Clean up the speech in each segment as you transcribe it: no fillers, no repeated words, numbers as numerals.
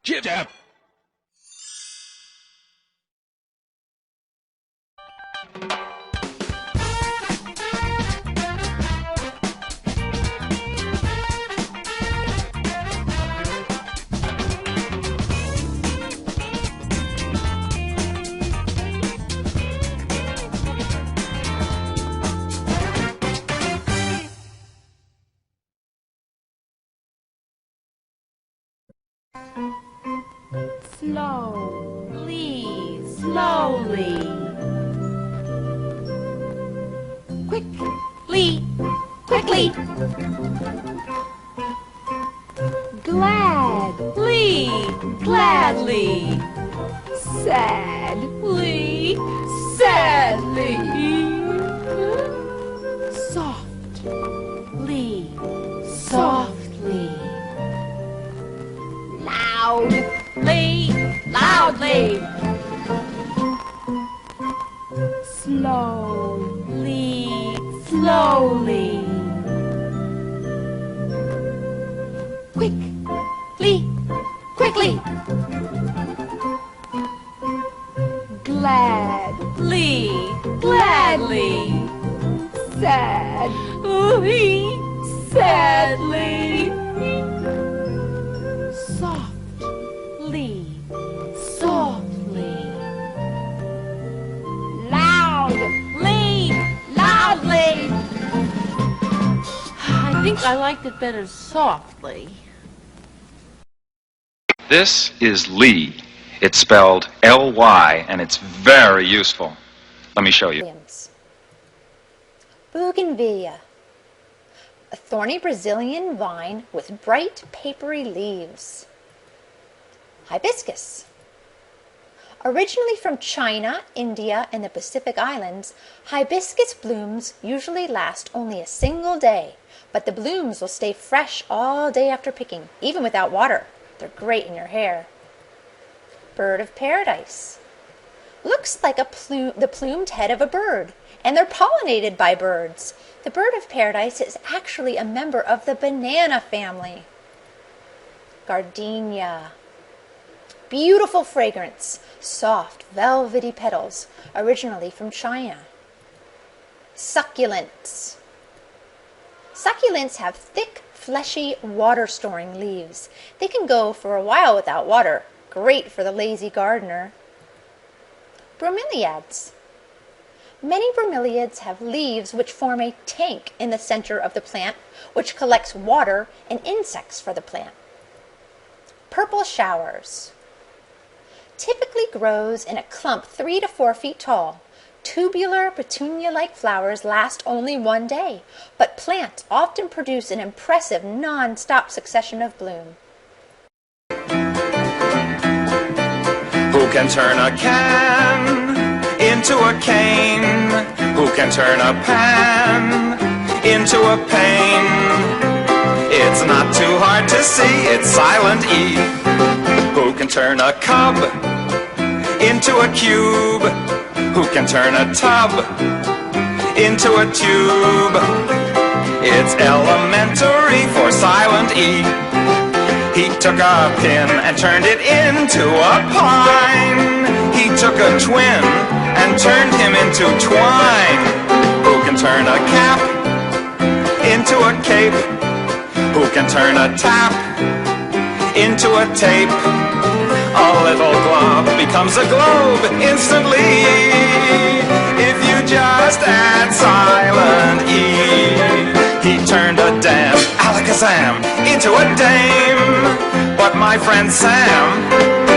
Jib jab. Slowly, slowly. Quickly, quickly. Gladly, gladly. Sadly, sadly. Softly, softly. Loudly, loudly. Slowly, slowly. Quickly, quickly. Gladly, gladly. Sadly, sadly. Softly, softly. Loudly, loudly. I think I liked it better softly. This is Lee. It's spelled L-Y, and it's very useful. Let me show you. Bougainvillea, a thorny Brazilian vine with bright, papery leaves. Hibiscus. Originally from China, India, and the Pacific Islands, hibiscus blooms usually last only a single day, but the blooms will stay fresh all day after picking, even without water. They're great in your hair. Bird of paradise. Looks like the plumed head of a bird, and they're pollinated by birds. The bird of paradise is actually a member of the banana family. Gardenia. Beautiful fragrance, soft, velvety petals, originally from China. Succulents. Succulents have thick, fleshy, water-storing leaves. They can go for a while without water. Great for the lazy gardener. Bromeliads. Many bromeliads have leaves which form a tank in the center of the plant, which collects water and insects for the plant. Purple showers. Typically grows in a clump 3 to 4 feet tall. Tubular, petunia-like flowers last only one day, but plants often produce an impressive non-stop succession of bloom. Who can turn a can into a cane? Who can turn a pan into a pane? It's not too hard to see, it's silent E. Who can turn a cub into a cube? Who can turn a tub into a tube? It's elementary for silent E. He took a pin and turned it into a pine. He took a twin and turned him into twine. Who can turn a cap into a cape? Who can turn a tap into a tape? A little glob becomes a globe instantly if you just add silent E. He turned a damn alakazam into a dame, but my friend Sam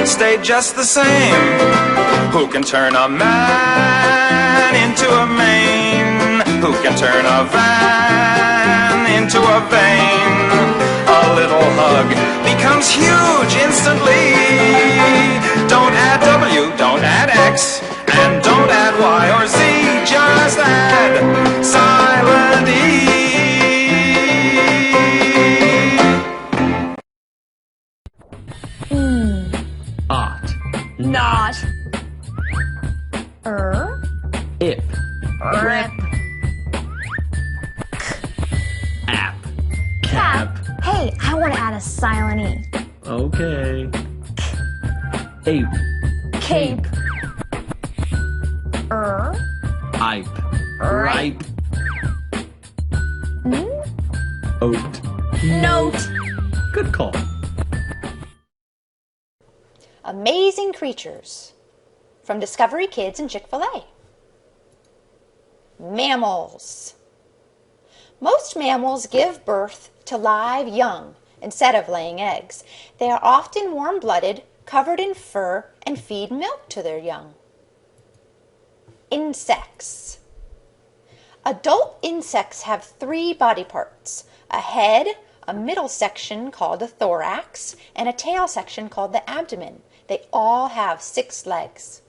stayed just the same. Who can turn a man into a mane? Who can turn a van into a vein? A little hug becomes huge instantly. Don't add W, don't add X, and don't add Y or Z, just add silent E. Ot. Not. Ip. Rip. App. Cap. Hey, I want to add a silent E. Okay. Ape. Cape. Ipe. Ripe. Oat. Note. Good call. Amazing creatures from Discovery Kids and Chick-fil-A. Mammals. Most mammals give birth to live young instead of laying eggs. They are often warm-blooded, covered in fur, and feed milk to their young. Insects. Adult insects have 3 body parts: a head, a middle section called the thorax, and a tail section called the abdomen. They all have 6 legs.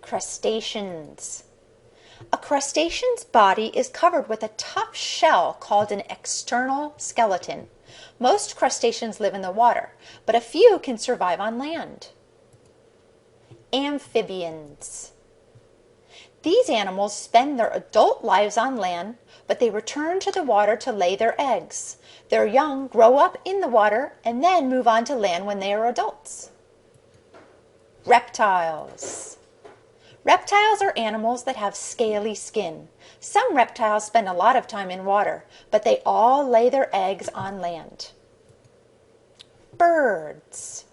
Crustaceans. A crustacean's body is covered with a tough shell called an external skeleton. Most crustaceans live in the water, but a few can survive on land. Amphibians. These animals spend their adult lives on land, but they return to the water to lay their eggs. Their young grow up in the water and then move on to land when they are adults. Reptiles. Reptiles are animals that have scaly skin. Some reptiles spend a lot of time in water, but they all lay their eggs on land. Birds.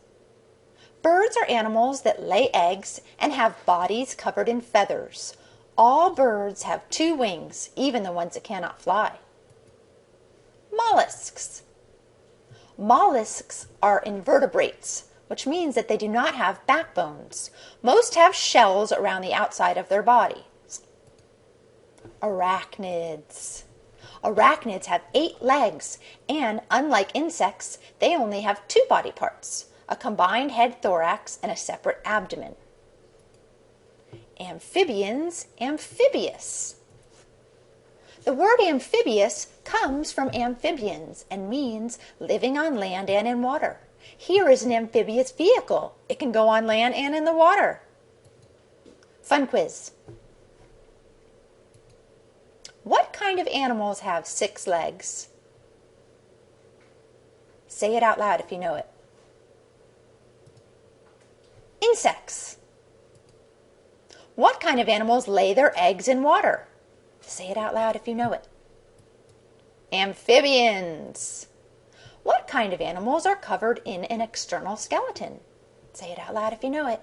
Birds are animals that lay eggs and have bodies covered in feathers. All birds have 2 wings, even the ones that cannot fly. Mollusks. Mollusks are invertebrates, which means that they do not have backbones. Most have shells around the outside of their bodies. Arachnids. Arachnids have 8 legs, and unlike insects, they only have 2 body parts: a combined head thorax and a separate abdomen. Amphibians, amphibious. The word amphibious comes from amphibians and means living on land and in water. Here is an amphibious vehicle. It can go on land and in the water. Fun quiz. What kind of animals have 6 legs? Say it out loud if you know it. Insects. What kind of animals lay their eggs in water? Say it out loud if you know it. Amphibians. What kind of animals are covered in an external skeleton? Say it out loud if you know it.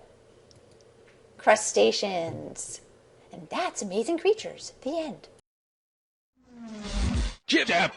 Crustaceans. And that's Amazing Creatures. The end. Jib jab.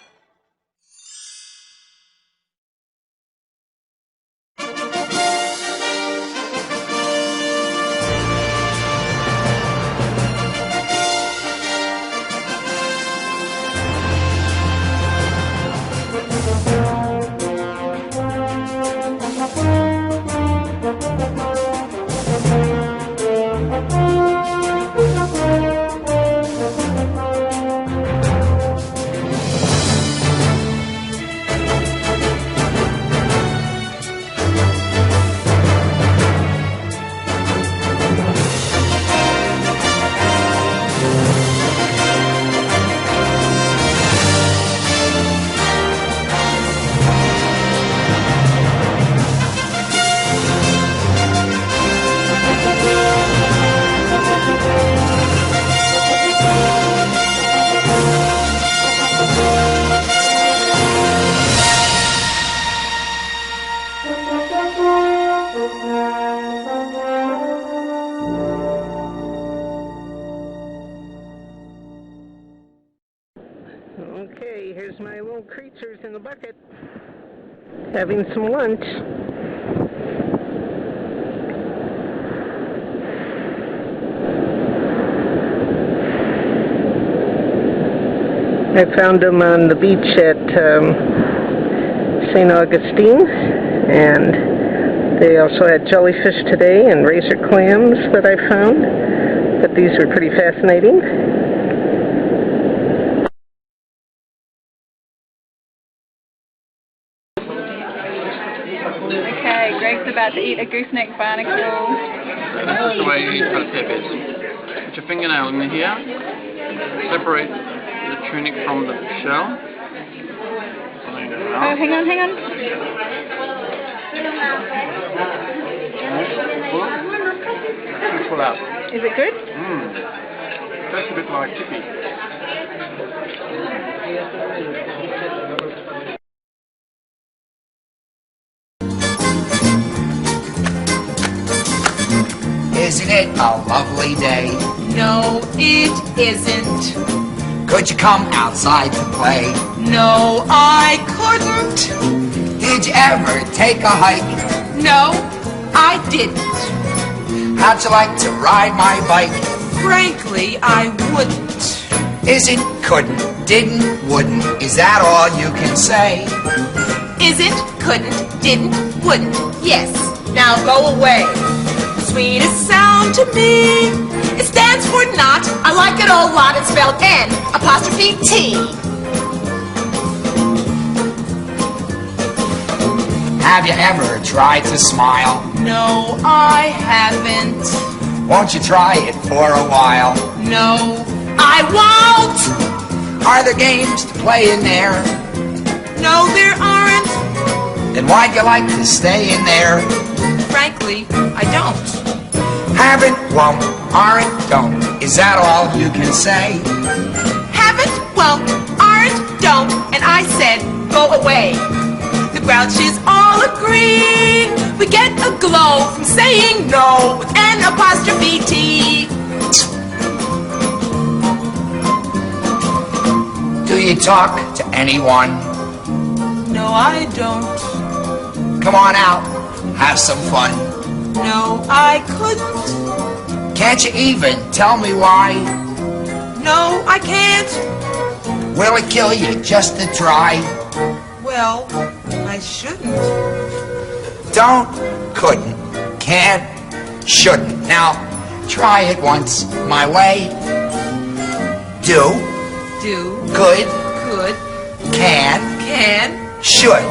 Okay, here's my little creatures in the bucket, having some lunch. I found them on the beach at St. Augustine, and they also had jellyfish today and razor clams that I found, but these were pretty fascinating. Okay, Greg's about to eat a gooseneck barnacle. This is the way you eat red peppers. Put your fingernail in here, separate the tunic from the shell. Oh, hang on. for that. Is it good? Tastes a bit like chippy. Isn't it a lovely day? No, it isn't. Could you come outside to play? No, I couldn't. Did you ever take a hike? No, I didn't. How'd you like to ride my bike? Frankly, I wouldn't. Isn't, couldn't, didn't, wouldn't, is that all you can say? Isn't, couldn't, didn't, wouldn't. Yes, now go away. Sweetest sound to me. It stands for not. I like it a lot. It's spelled N''T. Have you ever tried to smile? No, I haven't. Won't you try it for a while? No, I won't. Are there games to play in there? No, there aren't. Then why'd you like to stay in there? Frankly, I don't. Haven't, won't, aren't, don't, is that all you can say? Haven't, won't, aren't, don't, and I said go away. The Grouches all agree. We get a glow from saying no with N''T. Do you talk to anyone? No, I don't. Come on out, have some fun. No, I couldn't. Can't you even tell me why? No, I can't. Will it kill you just to try? Well, I shouldn't. Don't, couldn't, can't, shouldn't. Now, try it once my way. Do, could, can, should.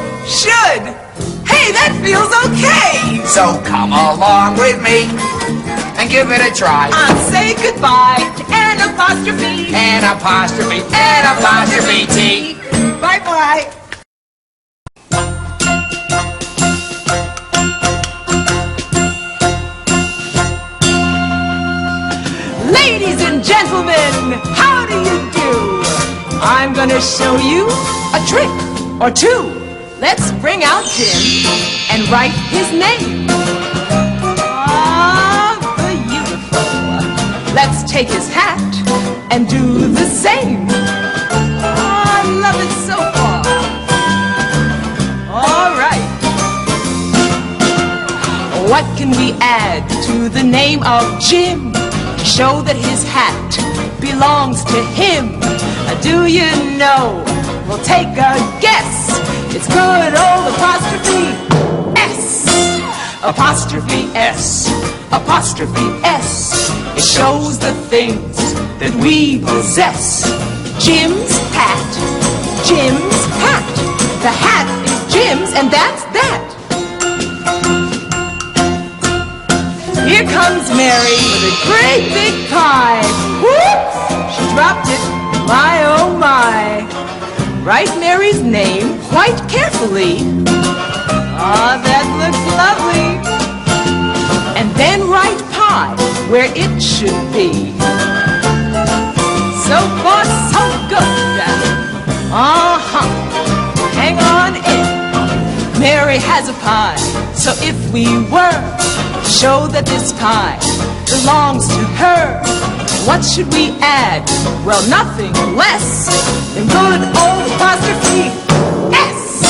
Hey, that feels okay. So come along with me and give it a try. Say goodbye to N''T. Bye-bye. Ladies and gentlemen, how do you do? I'm gonna show you a trick or two. Let's bring out Jim and write his name. Ah, beautiful. Let's take his hat and do the same. Ah, I love it so far. All right. What can we add to the name of Jim to show that his hat belongs to him? Do you know? We'll take a guess. It's good old apostrophe S. Apostrophe S. Apostrophe S. It shows the things that we possess. Jim's hat. Jim's hat. The hat is Jim's, and that's that. Here comes Mary with a great big pie. Whoops! She dropped it. My, oh my. Write Mary's name quite carefully. Ah, that looks lovely. And then write pie where it should be. So far, so good. Uh-huh. Hang on in. Mary has a pie. So if we were to show that this pie belongs to her, what should we add? Well, nothing less than good old apostrophe S.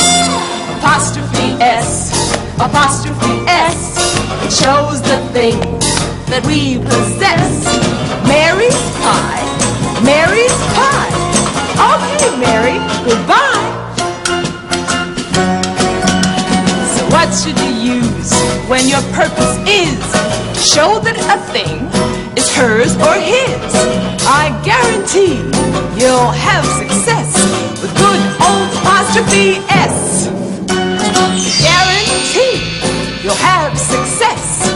Apostrophe S. Apostrophe S. It shows the things that we possess. Mary's pie. Mary's pie. Okay, Mary, goodbye. So what should you use when your purpose is to show that a thing is hers or his? I guarantee you'll have success with good old apostrophe S. Guarantee you'll have success.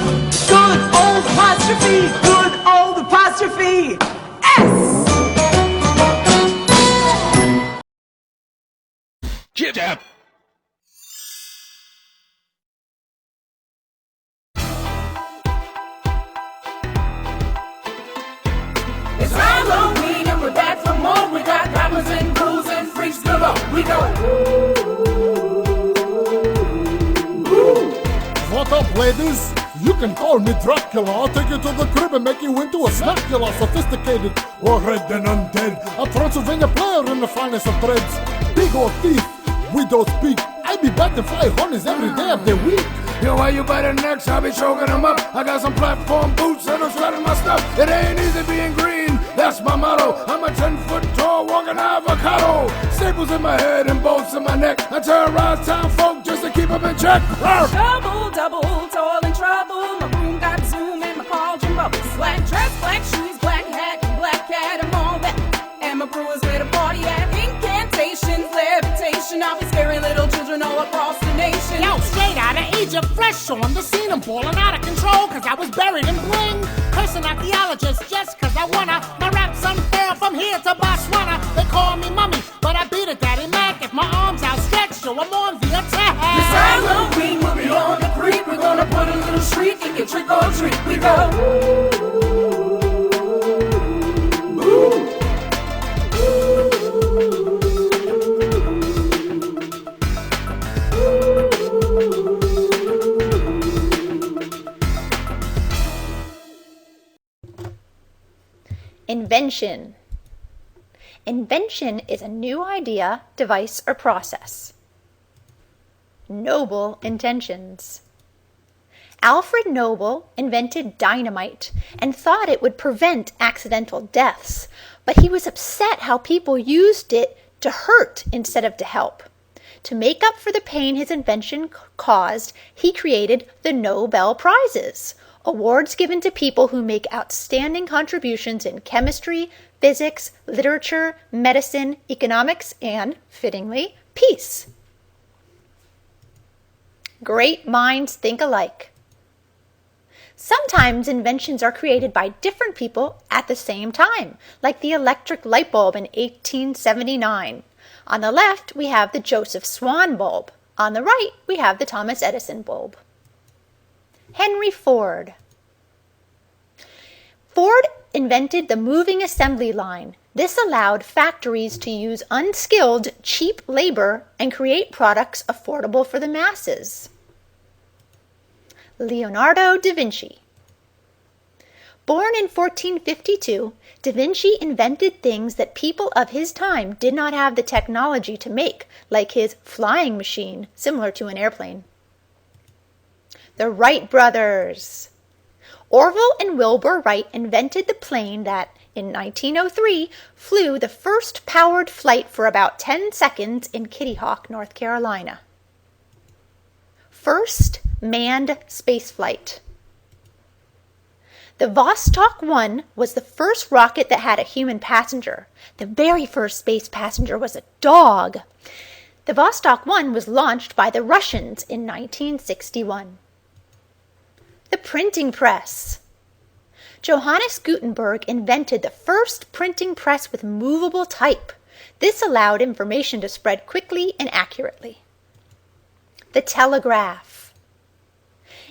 Good old apostrophe S. Jib jab. streets below. We go. What up, ladies? You can call me Dracula. I'll take you to the crib and make you into a snackula. Sophisticated, warhead and undead. A Transylvania player in the finest of threads. Big old teeth, we don't speak. I be batting 5 honeys every day of the week. Yo, why you biting necks? I be choking them up. I got some platform boots and I'm shredding my stuff. It ain't easy being green, that's my motto. I'm a 10-foot tall walking avocado. Staples in my head and bolts in my neck. I terrorize town folk just to keep them in check. Double, toil and trouble. My room got Zoom and my cauldron bubbles. Black dress, black shoes, black hat, black cat, and all that. And my brewers where the party at. Incantations, levitation. I'll be scaring little children all across the nation. Yo, straight out of Egypt, fresh on the scene. I'm falling out of control cause I was buried in bling. Cursing archaeologists just cause I wanna. My rap's unfair from here to Botswana. They call me mummy, but I beat it, Daddy Mac. If my arms outstretched, yo, I'm on the attack. This Halloween we'll be on the creek. We're gonna put a little shriek and get trick or treat. We go. Invention. Invention is a new idea, device, or process. Noble intentions. Alfred Noble invented dynamite and thought it would prevent accidental deaths, but he was upset how people used it to hurt instead of to help. To make up for the pain his invention caused, he created the Nobel Prizes, awards given to people who make outstanding contributions in chemistry, physics, literature, medicine, economics, and, fittingly, peace. Great minds think alike. Sometimes inventions are created by different people at the same time, like the electric light bulb in 1879. On the left, we have the Joseph Swan bulb. On the right, we have the Thomas Edison bulb. Henry Ford. Ford invented the moving assembly line. This allowed factories to use unskilled, cheap labor and create products affordable for the masses. Leonardo da Vinci. Born in 1452, Da Vinci invented things that people of his time did not have the technology to make, like his flying machine, similar to an airplane. The Wright brothers. Orville and Wilbur Wright invented the plane that, in 1903, flew the first powered flight for about 10 seconds in Kitty Hawk, North Carolina. First manned spaceflight. The Vostok 1 was the first rocket that had a human passenger. The very first space passenger was a dog. The Vostok 1 was launched by the Russians in 1961. The printing press. Johannes Gutenberg invented the first printing press with movable type. This allowed information to spread quickly and accurately. The telegraph.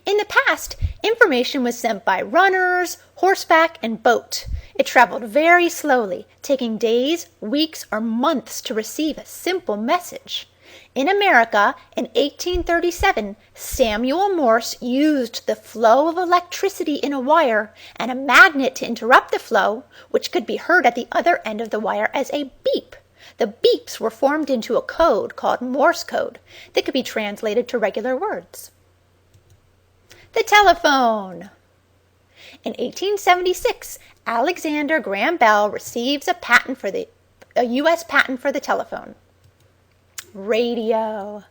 In the past, information was sent by runners, horseback, and boat. It traveled very slowly, taking days, weeks, or months to receive a simple message. In America, in 1837, Samuel Morse used the flow of electricity in a wire and a magnet to interrupt the flow, which could be heard at the other end of the wire as a beep. The beeps were formed into a code called Morse code that could be translated to regular words. The telephone. In 1876, Alexander Graham Bell receives a U.S. patent for the telephone. Radio.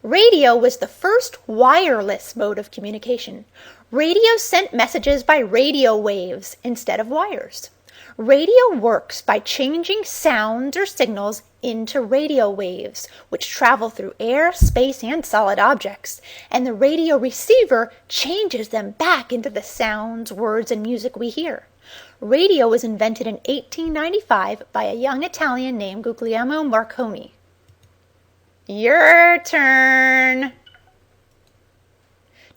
Radio was the first wireless mode of communication. Radio sent messages by radio waves instead of wires. Radio works by changing sounds or signals into radio waves, which travel through air, space, and solid objects, and the radio receiver changes them back into the sounds, words, and music we hear. Radio was invented in 1895 by a young Italian named Guglielmo Marconi. Your turn.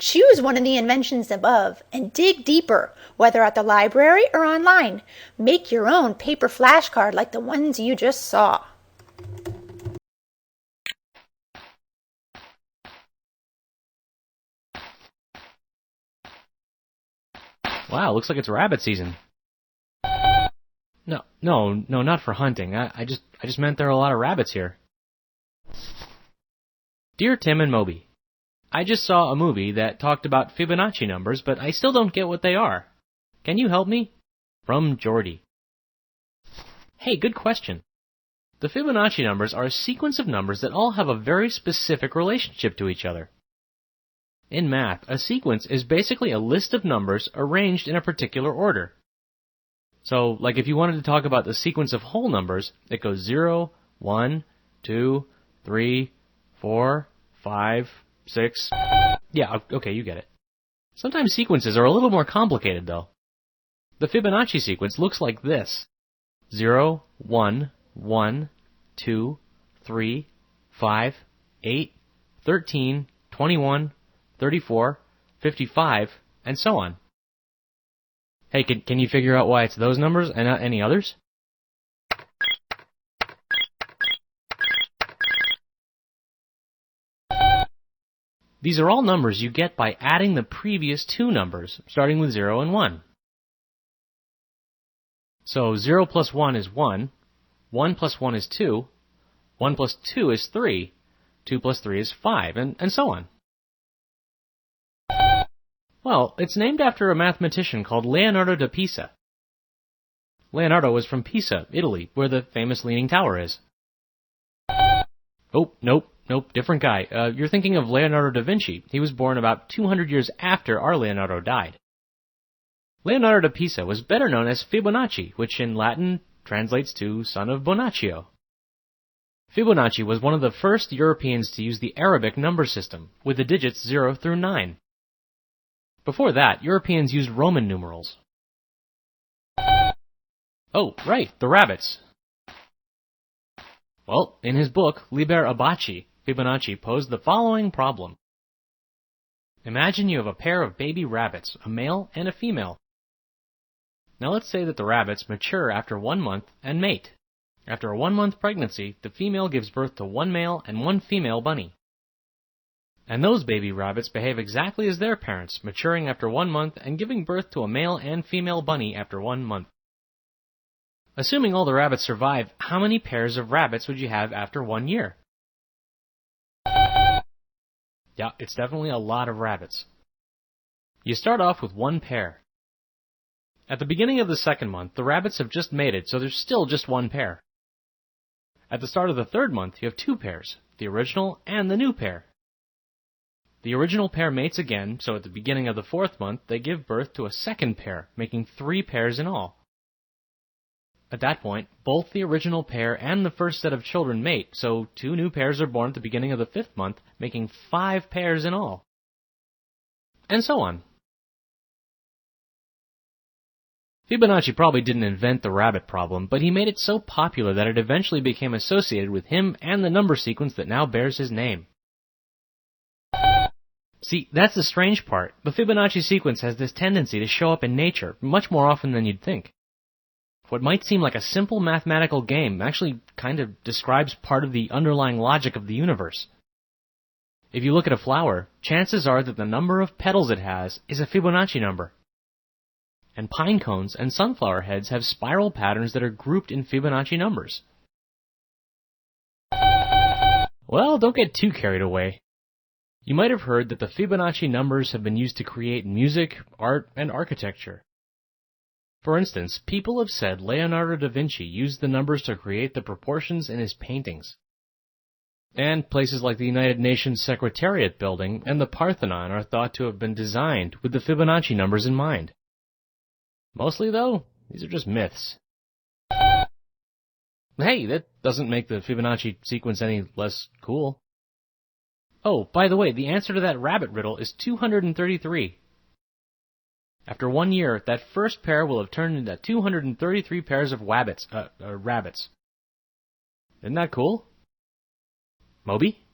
Choose one of the inventions above and dig deeper, whether at the library or online. Make your own paper flashcard like the ones you just saw. Wow, looks like it's rabbit season. No, not for hunting. I just meant there are a lot of rabbits here. Dear Tim and Moby, I just saw a movie that talked about Fibonacci numbers, but I still don't get what they are. Can you help me? From Jordy. Hey, good question. The Fibonacci numbers are a sequence of numbers that all have a very specific relationship to each other. In math, a sequence is basically a list of numbers arranged in a particular order. So, like if you wanted to talk about the sequence of whole numbers, it goes 0, 1, 2, 3, 4, 5, 6... Yeah, okay, you get it. Sometimes sequences are a little more complicated, though. The Fibonacci sequence looks like this. 0, 1, 1, 2, 3, 5, 8, 13, 21, 34, 55, and so on. Hey, can you figure out why it's those numbers and not any others? These are all numbers you get by adding the previous two numbers, starting with 0 and 1. So 0 plus 1 is 1, 1 plus 1 is 2, 1 plus 2 is 3, 2 plus 3 is 5, and so on. Well, it's named after a mathematician called Leonardo da Pisa. Leonardo was from Pisa, Italy, where the famous Leaning Tower is. Oh, nope, different guy. You're thinking of Leonardo da Vinci. He was born about 200 years after our Leonardo died. Leonardo da Pisa was better known as Fibonacci, which in Latin translates to son of Boccaccio. Fibonacci was one of the first Europeans to use the Arabic number system, with the digits 0 through 9. Before that, Europeans used Roman numerals. Oh, right, the rabbits. Well, in his book, Liber Abaci, Fibonacci posed the following problem. Imagine you have a pair of baby rabbits, a male and a female. Now let's say that the rabbits mature after 1 month and mate. After a 1-month pregnancy, the female gives birth to 1 male and 1 female bunny. And those baby rabbits behave exactly as their parents, maturing after 1 month and giving birth to a male and female bunny after 1 month. Assuming all the rabbits survive, how many pairs of rabbits would you have after 1 year? Yeah, it's definitely a lot of rabbits. You start off with 1 pair. At the beginning of the 2nd month, the rabbits have just mated, so there's still just 1 pair. At the start of the 3rd month, you have 2 pairs, the original and the new pair. The original pair mates again, so at the beginning of the 4th month, they give birth to a 2nd pair, making 3 pairs in all. At that point, both the original pair and the first set of children mate, so 2 new pairs are born at the beginning of the 5th month, making 5 pairs in all. And so on. Fibonacci probably didn't invent the rabbit problem, but he made it so popular that it eventually became associated with him and the number sequence that now bears his name. See, that's the strange part. The Fibonacci sequence has this tendency to show up in nature much more often than you'd think. What might seem like a simple mathematical game actually kind of describes part of the underlying logic of the universe. If you look at a flower, chances are that the number of petals it has is a Fibonacci number. And pine cones and sunflower heads have spiral patterns that are grouped in Fibonacci numbers. Well, don't get too carried away. You might have heard that the Fibonacci numbers have been used to create music, art, and architecture. For instance, people have said Leonardo da Vinci used the numbers to create the proportions in his paintings. And places like the United Nations Secretariat building and the Parthenon are thought to have been designed with the Fibonacci numbers in mind. Mostly, though, these are just myths. Hey, that doesn't make the Fibonacci sequence any less cool. Oh, by the way, the answer to that rabbit riddle is 233. After 1 year, that first pair will have turned into 233 pairs of rabbits. Isn't that cool? Moby?